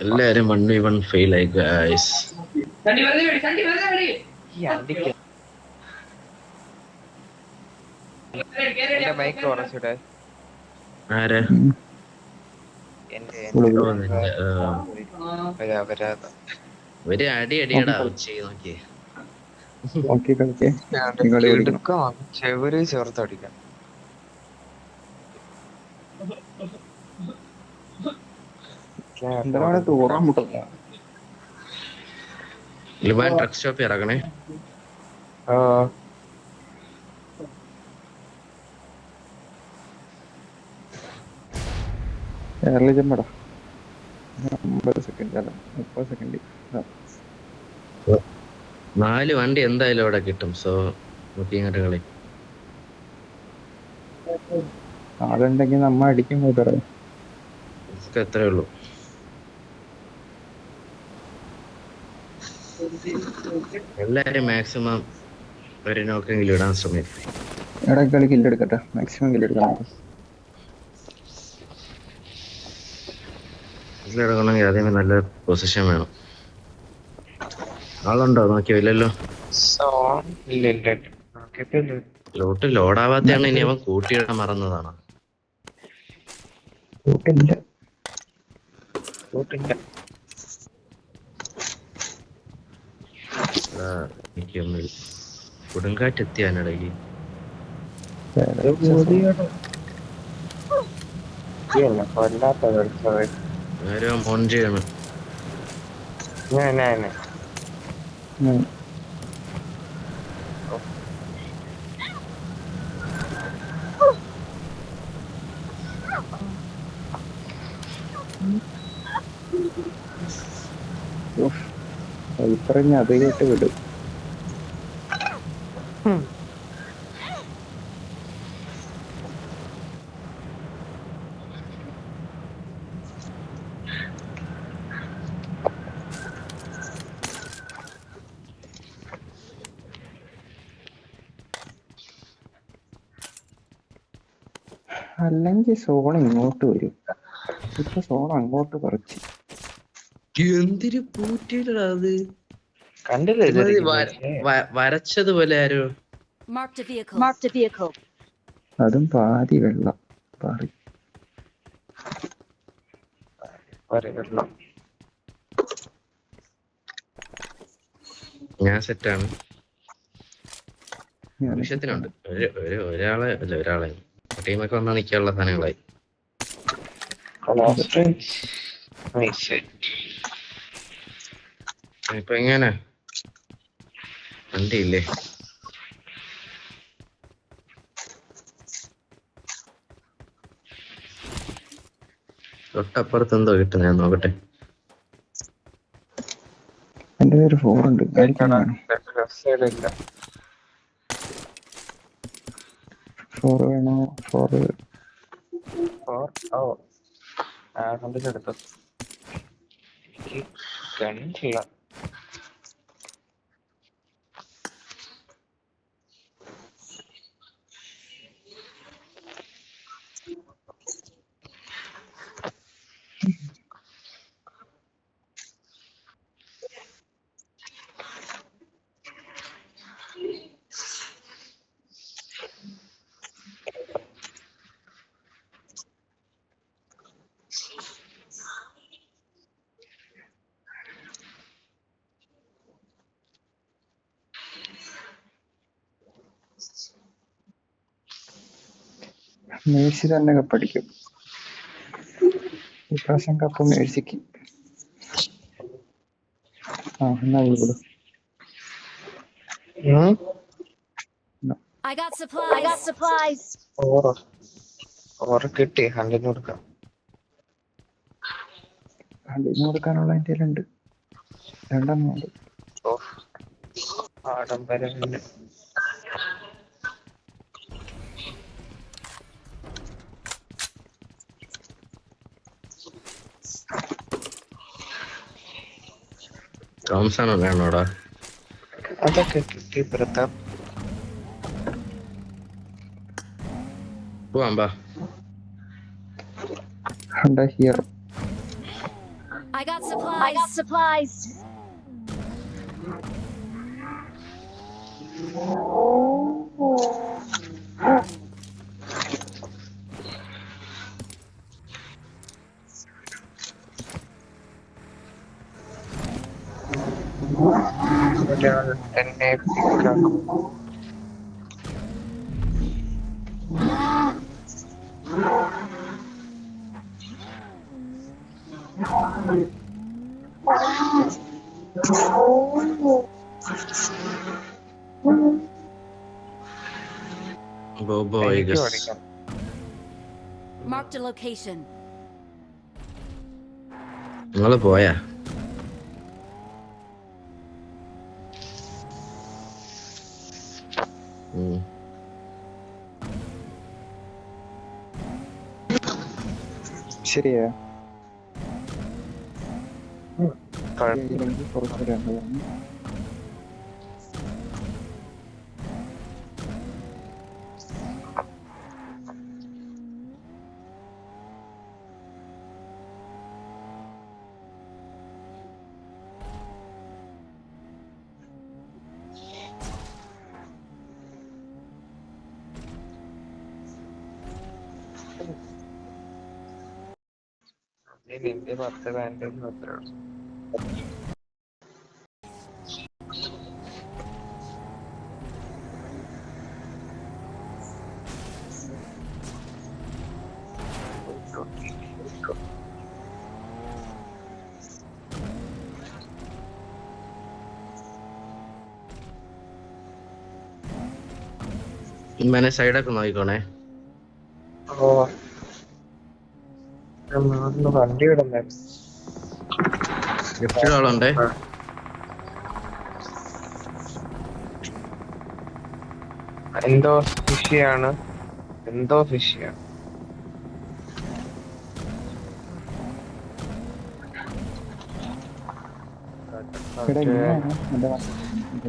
എല്ലാരും 1v1 fail ആയി guys. ആരാ? ഒരു അടി അടിയടാ ഉച്ചയ്ക്ക് നോക്കിയേ. ചെവര് ചേർത്തടിക്കാം. Liban truck stop ഇറങ്ങണേ. ചെമ്മടാ 50 സെക്കൻഡ് അല്ല 30 സെക്കൻഡ്. 4 വണ്ടി എന്തായാലും അവിടെ കിട്ടും. സോ നോക്കി ഇങ്ങോട്ട് കളി. ആളുണ്ടെങ്കിൽ നമ്മ അടിക്കും കൂട്ടറ. എത്രേ ഉള്ളൂ. എല്ലാരും മാക്സിമം ഒരു നോക്കെങ്കിലും ഇടാൻ ശ്രമിക്കും. ഇടയ്ക്കളി കില്ലെടുക്കട്ടെ. മാക്സിമം കില്ലെടുക്കണം. ഇതിലെടുക്കണമെങ്കിൽ ആദ്യമേ നല്ല പൊസിഷൻ വേണം. ആളുണ്ടോ നോക്കിയോ? ഇല്ലല്ലോ. ലോട്ട് ലോഡാവാത്തയാണ്. ഇനി അവൻ കൂട്ടിയിടാൻ മറന്നതാണോ? എനിക്കൊന്ന് കൊടുങ്കാറ്റ് എത്തിയാനിടയ്ക്ക് ആരോ മോൺ ചെയ്യണം. ഇപ്പറഞ്ഞ അത് കേട്ട് വിടും. അല്ലെങ്കിൽ സോൺ ഇങ്ങോട്ട് വരും. ഇപ്പൊ സോൺ അങ്ങോട്ട് പറിച്ചു. എന്തിരി പൂറ്റിയിട്ടാ അത്? വരച്ചതുപോലെ ആരോ. അതും പാതി വെള്ളം പാറി. ഞാൻ സെറ്റാണ്. ആവശ്യത്തിനുണ്ട്. ഒരാളെ അല്ല ഒരാളെ ടീമൊക്കെ വന്നാൽ നിൽക്കാനുള്ള സാധനങ്ങളായി. ഇപ്പൊ എങ്ങനെ വണ്ടിയില്ലേ? തൊട്ടപ്പുറത്ത് എന്തോ കിട്ടും. ഞാൻ നോക്കട്ടെ. എന്റെ പേര് 4 ഉണ്ട്. 4 വേണോ? 4 എടുത്തു. കണ്ടില്ല. മേഴ്സി തന്നെ കപ്പടിക്കും. ഇപ്രാവശ്യം കപ്പ് മേഴ്സിക്ക്. എന്നാ വിളിക്കൂ. കിട്ടി. 100 കൊടുക്കാം. 100 കൊടുക്കാനുള്ള എൻ്റെ ഉണ്ട്. 2 ഉണ്ട്. ആഡംബരം. തോംസൺ വേണോടാ? അതൊക്കെ കിട്ടി Prathap. Hero I got supplies. I got supplies. ഒരാൾ എന്നെ പിക്കാക്കും. ബോബോ എനിക്ക് ഐഗസ്. പഠിക്കാം. Marked a location. നിങ്ങള് പോയാ? ശരിയാ കുഴപ്പമില്ല. ശരിയായില്ലെങ്കിൽ കുറച്ച് രണ്ടതാണ്. നിന്റെ 10 ബാൻഡേജ് മാത്രമാണ്. ഇമ്മനെ സൈഡൊക്കെ നോക്കിക്കോണേ. ഓ നാട്ടില് വണ്ടി വിടുന്നായിരുന്നു. ലെഫ്റ്റിൽ ആളുണ്ടേ. എന്തോ ഫിഷിയാണ്, എന്തോ ഫിഷിയാണ്. ഇവിടെ ഇങ്ങനെയാണ് എൻ്റെ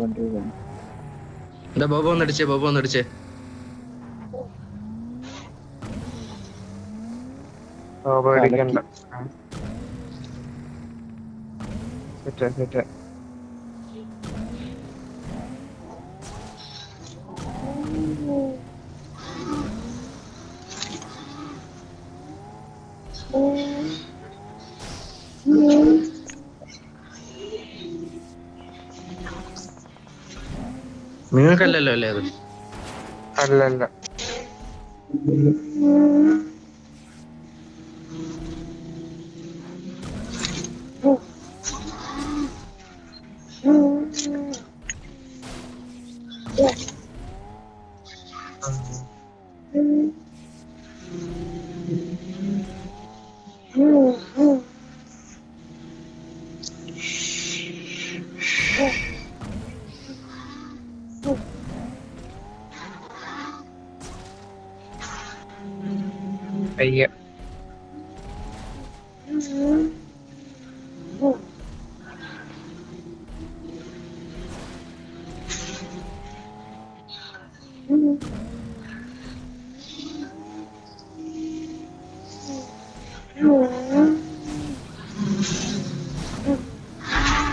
വണ്ടി പോകുന്നത്. എന്താ ബോബോ ഒന്നടിച്ചേ, ബോബോ ഒന്നടിച്ചേ. പേടിക്കണ്ട. Set set. നിങ്ങൾക്കല്ലല്ലോ അല്ലേ അത്? അല്ലല്ല. അയ്യ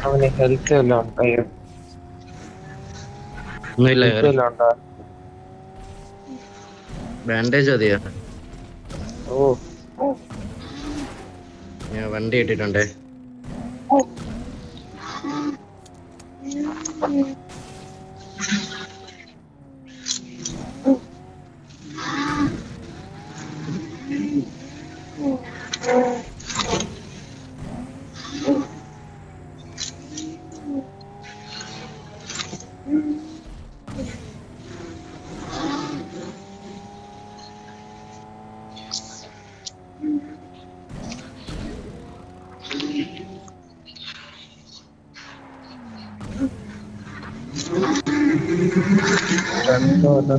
അവന് ഹെൽത്ത് വല്ലതും ഉണ്ടോ? ഒന്നുമില്ല. ഹെൽത്ത് വല്ലതും ഉണ്ടോ? ബാൻഡേജ് മതിയോ? ഓ ഞാൻ വണ്ടി ഇട്ടിട്ടുണ്ടേ. രണ്ടോ ഉണ്ട്,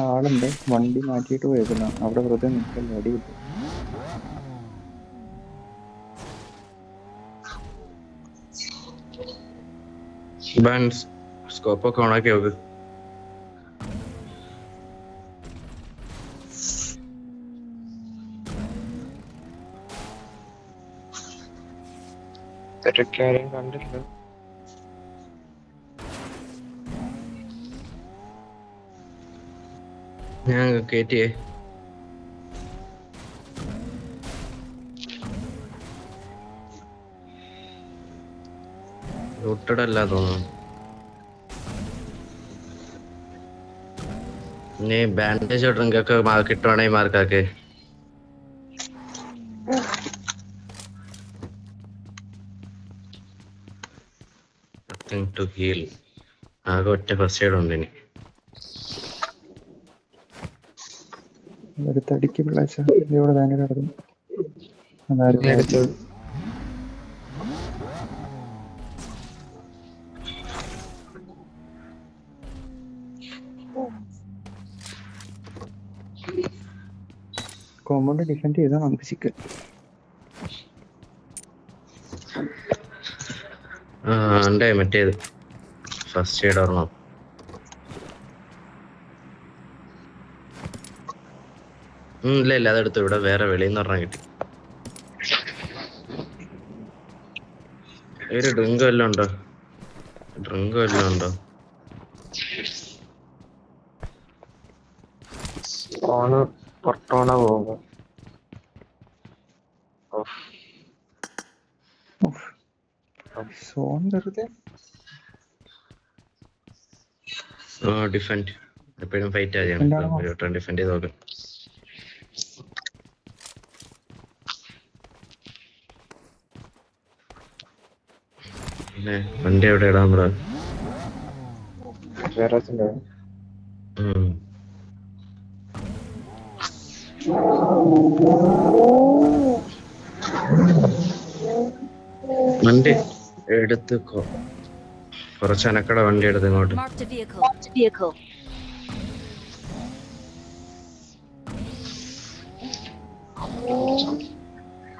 ആളുണ്ട്. വണ്ടി മാറ്റിയിട്ട് പോയേക്കുന്ന അവിടെ വെറുതെ നിൽക്കല്ലേ, അടി കിട്ടും. ബാൻസ് സ്കോപ്പൊക്കെ ഓണാക്കി നോക്ക്. തിരക്കാരെയും കണ്ടില്ല. ഞാൻ കേറ്റിയേ. റൂട്ടഡല്ല തോന്നുന്നു. ഇനി ബാൻഡേജ് ഡ്രിങ്ക് ഒക്കെ കിട്ടുവാണെങ്കിൽ മാർക്കാക്ക്. ടു ഹീൽ ആകെ ഒറ്റ ഫസ്റ്റ് എയ്ഡ് ഉണ്ട് ഇനി. ഒരു തടിക്ക് പിള്ളേച്ച ഇവിടെ ബാനർ കിടക്കുന്നു. അതാരും എടുത്തത് കോമ്പൗണ്ട് ഡിഫെൻഡ് ചെയ്താൽ നമുക്ക് ചിക്കൻ. ഉണ്ട് മറ്റേത് ഫസ്റ്റ് എയ്ഡ് ഓർമ്മ. ഇല്ല ഇല്ല അതെടുത്തു. ഇവിടെ വേറെ വെളിയിൽ പറഞ്ഞാൽ കിട്ടി. ഒരു ഡ്രിങ്ക് വല്ലതും ഉണ്ടോ? ഡ്രിങ്ക് വല്ലതും ഉണ്ടോ? ഫോണ് പുറത്തോണ പോകും. സോൺ വെറുതെ ഡിഫെൻഡ് എപ്പോഴും ഫൈറ്റ് ആദ്യം ഡിഫെൻഡ് ചെയ്ത് നോക്കാം. പിന്നെ വണ്ടി എവിടെ ഇടാൻ പറ. വണ്ടി എടുത്ത് കുറച്ച് അനക്കട വണ്ടി എടുത്ത് ഇങ്ങോട്ട്. Marked a vehicle. Marked a vehicle.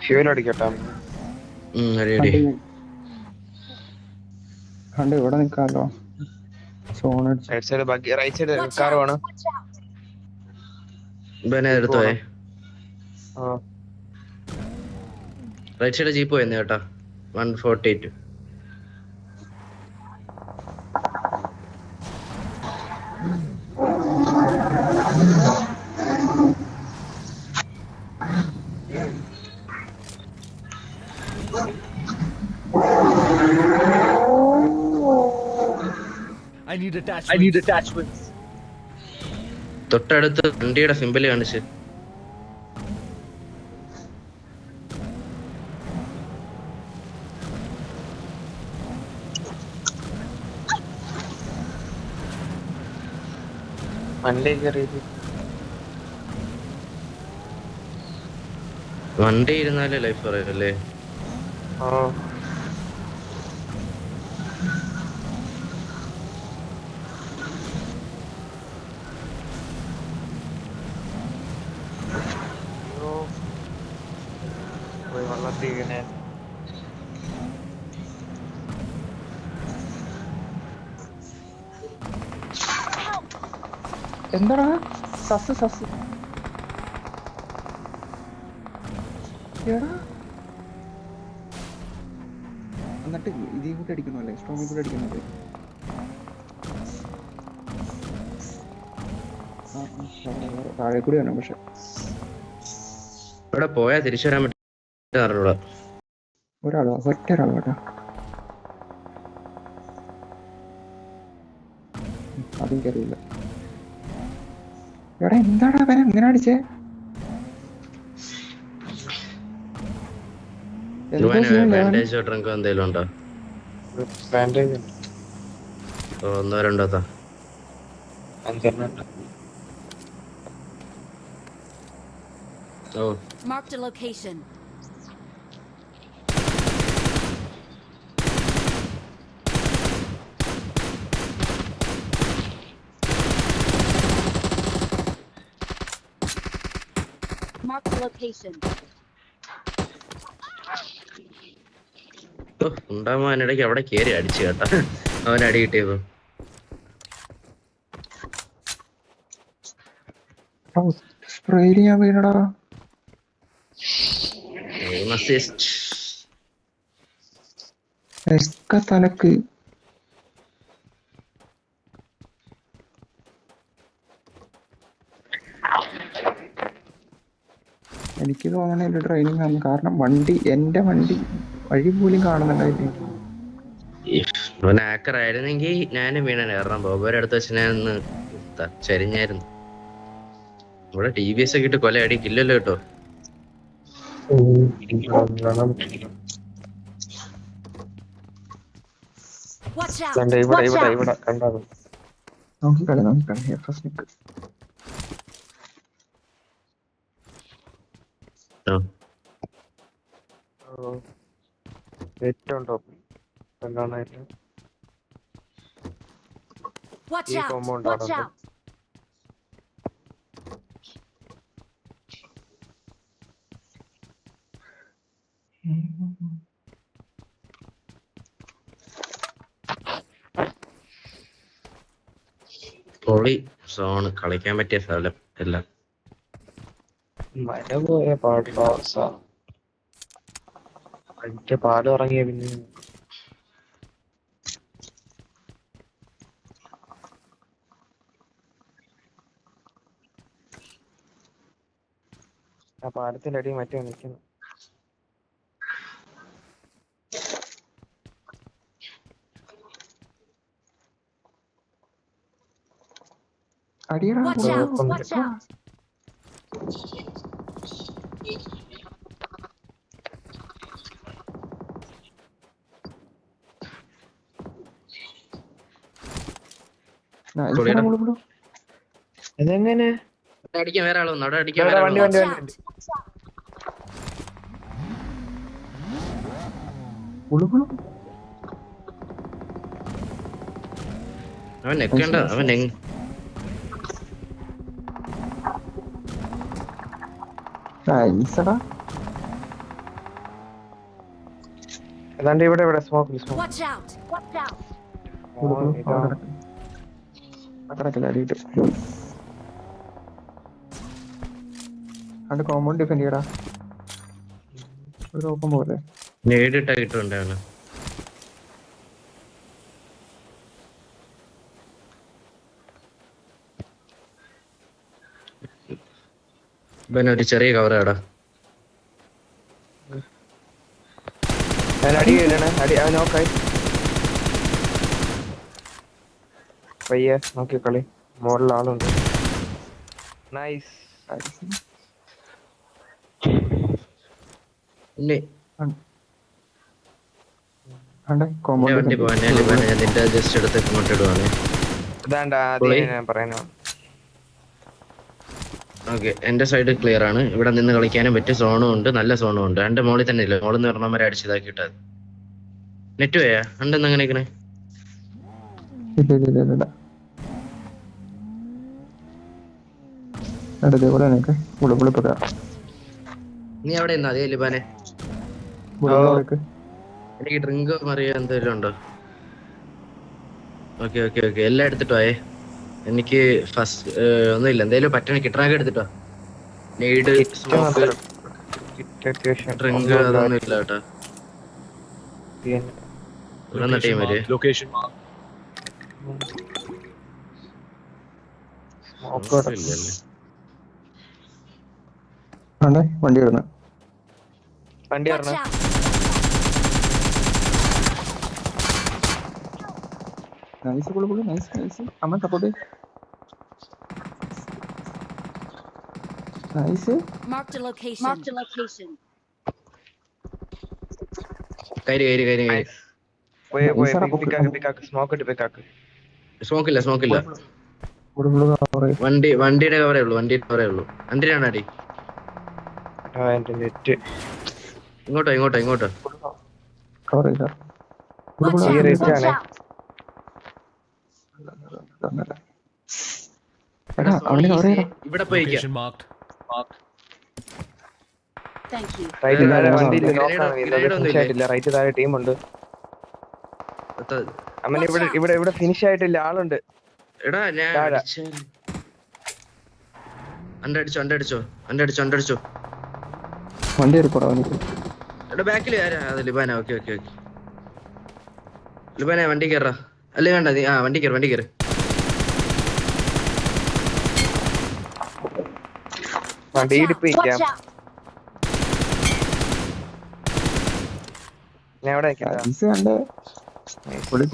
Fuel അടിക്കട്ടെ. റെഡി. കണ്ട് ഇവിടെ നിൽക്കാമല്ലോ. സോൺ അടിച്ച് റൈറ്റ് സൈഡ് ബാക്കി right side Watch car out. വേണം. Watch out. ബനെ എടുത്തോ. ആ റൈറ്റ് സൈഡ് ജീപ്പ് പോയെന്ന് കേട്ടാ. 148. I need attachments. തൊട്ടടുത്ത് വണ്ടിയുടെ സിമ്പിള് കാണിച്ച്. വണ്ടി കയറിയത് വണ്ടി ഇരുന്നാലേ ലൈഫ് പറയല്ലേ. ആ വെള്ളത്തിൽ ഇങ്ങനെ എന്താടാ സസ് സസ് എടാ. എന്നിട്ട് ഇതേ കൂടെ അടിക്കണല്ലേ, സ്ട്രോമിൽ കൂടെ അടിക്കുന്നത്. താഴെ കൂടി വേണം പക്ഷെ. ഇവിടെ പോയാ തിരിച്ചു വരാൻ പറ്റില്ല. ഒരാളോ ഒറ്റ ഒരാളോ കേട്ടോ. അതെനിക്കറിയില്ല. എടാ എന്താടാ അവൻ ഇങ്ങനെ അടിച്ചേ? ബാൻഡേജോ ഡ്രിങ്കോ എന്തെങ്കിലും ഉണ്ടോ? ബാൻഡേജ് ഒന്നോ രണ്ടോ താ. 5 ഉണ്ട്. ഓ Marked a location. Marked a location. ഉണ്ടാകുമ്പോ അതിനിടയ്ക്ക് അവിടെ കേറി അടിച്ചു കേട്ടാ. അവൻ അടി കിട്ടിയപ്പോ സ്പ്രേയിൽ ഞാൻ വീണടാ. അസിസ്റ്റ്. എസ്ക തലക്ക്. എനിക്ക് തോന്നണ ട്രെയിനിങ് ആണ്, കാരണം എന്റെ വണ്ടി വഴി പോലും കാണുന്നുണ്ടായില്ലേ. അവൻ ആക്കർ ആയിരുന്നെങ്കിൽ ഞാനും വീണാണ്. കാരണം ബോബോയുടെ അടുത്ത് വെച്ച് ഞാൻ ഒന്ന് ചരിഞ്ഞായിരുന്നു. ഇവിടെ ടി വി എസ് ഒക്കെ ഇട്ട് കൊല അടിക്കില്ലല്ലോ കേട്ടോ. Watch out! ഇവിടെ Watch ഇവിടെ out! ഇവിടെ കണ്ടത്. നോക്കിക്കളി എഫ്എസ് നിക്ക്. ഏറ്റവും ടോപ്പ് എന്താണായിട്ട് Watch ഈ out! കോമ്പൗണ്ട് Watch ആണ്. out! പൊളി സോണ്, കളിക്കാൻ പറ്റിയ സ്ഥലം എല്ലാം. മഴ പോയ പാടില്ല. അതിന്റെ പാലം ഇറങ്ങിയ പിന്നെ ആ പാലത്തിന്റെ അടി മറ്റേ നിൽക്കുന്നു. അടിയടാ. Watch out! Watch out! അതെങ്ങനെ അടിക്കാൻ വേറെ ആള് വന്നു, അവിടെ അടിക്കാൻ ഇവിടെ വേറെ വണ്ടി ആള് വണ്ടി വന്നു. വണ്ടി അവൻ നെക്കണ്ട, അവൻ ഏതാണ്ട് ഇവിടെ ഇവിടെ smoke Watch out! Watch out! അത് കോമ്പൗണ്ട് ഡിഫെൻഡ് ചെയ്യടാ. ഒരു ഓപ്പൺ പോലെ നേടിട്ട കിട്ടുന്നുണ്ട് അവന്. ഇവൻ ഒരു ചെറിയ കവറാടാ. അടി ഇടണേ, അടി അവൻ നോക്കായി പയ്യെ നോക്കി കളി. മോളിൽ ആളുണ്ട്. നൈസ്. ഇല്ലേ കോമ്പൗണ്ട് വണ്ടി പോവാൻ ഞാൻ നിന്റെ ജസ്റ്റ് എടുത്ത് ഇങ്ങോട്ട് ഇടുവാണ്. ഇതാണ്ട ആദ്യം ഞാൻ പറയാനോ. ഓക്കെ, എന്റെ സൈഡ് ക്ലിയർ ആണ്. ഇവിടെ നിന്ന് കളിക്കാനും പറ്റിയ സോണും ഉണ്ട്, നല്ല സോണും ഉണ്ട്. എന്റെ മോളിൽ തന്നെ ഇല്ല, മോളിൽ നിന്ന് പറഞ്ഞവരെ അടിച്ചതാക്കിട്ടത്. നെറ്റ് പോയാ ഉണ്ടെന്ന് അങ്ങനെ ഇല്ല. നീ അവിടെ നിന്നാ അതേ ലിബാനെ. എനിക്ക് ഡ്രിങ്ക് മറിയോ എന്തെങ്കിലും ഉണ്ടോ? ഓക്കെ ഓക്കെ ഓക്കെ, എല്ലാം എടുത്തിട്ടോ ആയേ. എനിക്ക് ഫസ്റ്റ് ഒന്നുമില്ല, എന്തേലും പറ്റണ കിട്ടണൊക്കെ എടുത്തിട്ടോ. നീഡ് സ്മോക്ക് ഡ്രിങ്ക് അതൊന്നും ഇല്ല കേട്ടോ. ഇവിടെ ടീമല്ലേ Location mark. ഇല്ലല്ലേ. വണ്ടി വരുന്ന വണ്ടി Watch പറഞ്ഞ out! നൈസ് അമ്മ support nice. Marked a location. Marked a location. കയറി പോയി പിക്കാക്ക് സ്മോക്ക് ഇട്ട് പിക്കാക്ക്. സ്മോക്കില്ല. വണ്ടിയുടെ കവറേ ഉള്ളൂ. വണ്ടിയിലാണ് അടി. എന്റെ നെറ്റ് ഇങ്ങോട്ടോ കവർ ചെയ്ത Watch ഈ out! റേറ്റ് Watch ആണ്. out! അവന് കവർ ചെയ്യണം. ഇവിടെ പോയിക്കാം. Location marked. Thank you. Right താഴെ ഇല്ല, വണ്ടിയിൽ ഗ്രനേഡ് നോക്കാണ്. ഒന്നുമില്ലേ? റൈറ്റ് താഴെ ടീമുണ്ട്. അവൻ ഇവിടെ ഫിനിഷ് ആയിട്ടില്ല, ആളുണ്ട്. എടാ ഞാൻ താഴെ. അണ്ടടിച്ചോ. വണ്ടി എടുക്കടാ വണ്ടി. എടാ ബാക്കിൽ ആരാ? അത് ലിബാന. ഓക്കെ ലിബാന വണ്ടി കയറാ. അല്ലേ വേണ്ട നീ വണ്ടി കയറ്. വണ്ടി ഇടിപ്പിക്കാം. Watch out! ഞാൻ എവിടെ നിൽക്കാം? ഈസി കണ്ടേ. പൊളി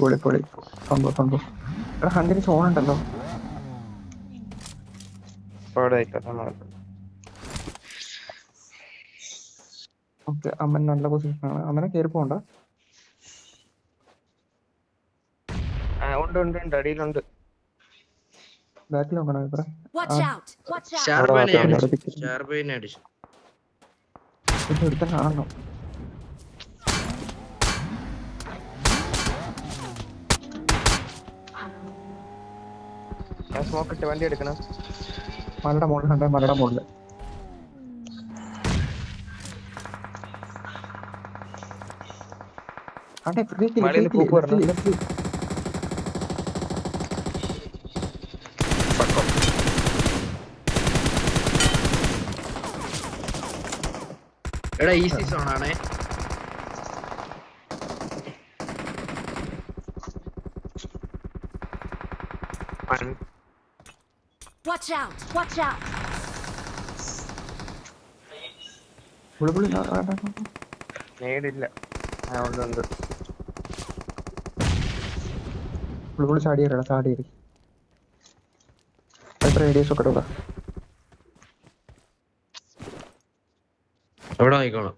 സംഭവം. എടാ ഹണ്ടിന് ചോൺ ഉണ്ടല്ലോ. അവിടെ നിൽക്കാം. ഓക്കെ, അമ്മൻ നല്ല പൊസിഷനാണ്. അമ്മനെ കയറി പോണ്ട. ഉണ്ട് അടിയിലുണ്ട്. ബാക്കിൽ നോക്കണം ഇത്ര. Watch out! ഷാർബൈനെ അവിടെ അടിച്ചു. എടുത്ത കാണണം. ഞാൻ സ്മോക്ക് ഇട്ട് വണ്ടി എടുക്കണം. മലയുടെ മുകളിലുണ്ട്, മലയുടെ മുകളിൽ. അതെ മലയിൽ പൂപ്പ് വരണം. എടാ ഈസി സോൺ ആണേ. Watch out! പുളി നേടില്ല. ഉണ്ട്. പുളി ചാടിയേറി. എത്ര റേഡിയസ് ഒക്കെ ഇടുക. എവിടെ നോക്കണം?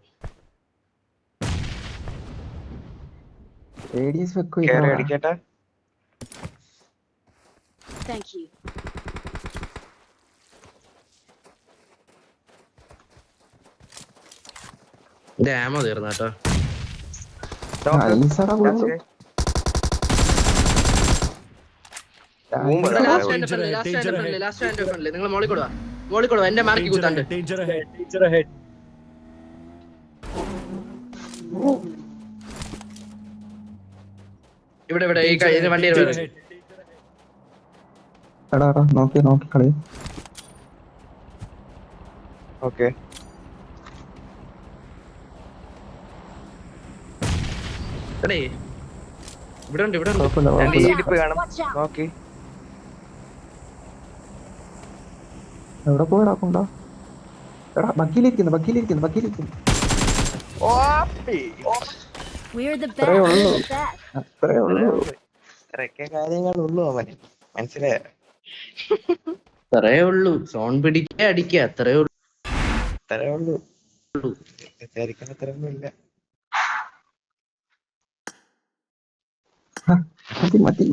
റേഡിയസ് കേറി അടിക്കട്ടെ. Thank you. എന്റെ ആമോ തീർന്ന കേട്ടോ. നിങ്ങൾ മോളിൽ കൊടുവാ. എന്റെ മാർക്ക് കുത്താണ്ട്. Danger ahead. ഇവിടെ ഈ വണ്ടി എടാ നോക്കി കളി. ഓക്കെ, ഇവിടെ ഉണ്ട്. ഇടിപ്പ് കാണും. നോക്കി എവിടെ പോയടാ കൊണ്ടാ. എടാ ബക്കിലിരിക്കുന്നു. We're the അത്രേ ഉള്ളൂ. best. അത്രേ ഉള്ളൂ. ഇത്രയൊക്കെ കാര്യങ്ങളുള്ളൂ അവന്, മനസ്സിലായോ? അത്രേ ഉള്ളൂ. സോൺ പിടിക്കുക, അടിക്കുക, അത്രേ ഉള്ളൂ. വിചാരിക്കുന്ന അത്രയൊന്നും ഇല്ല. മതി.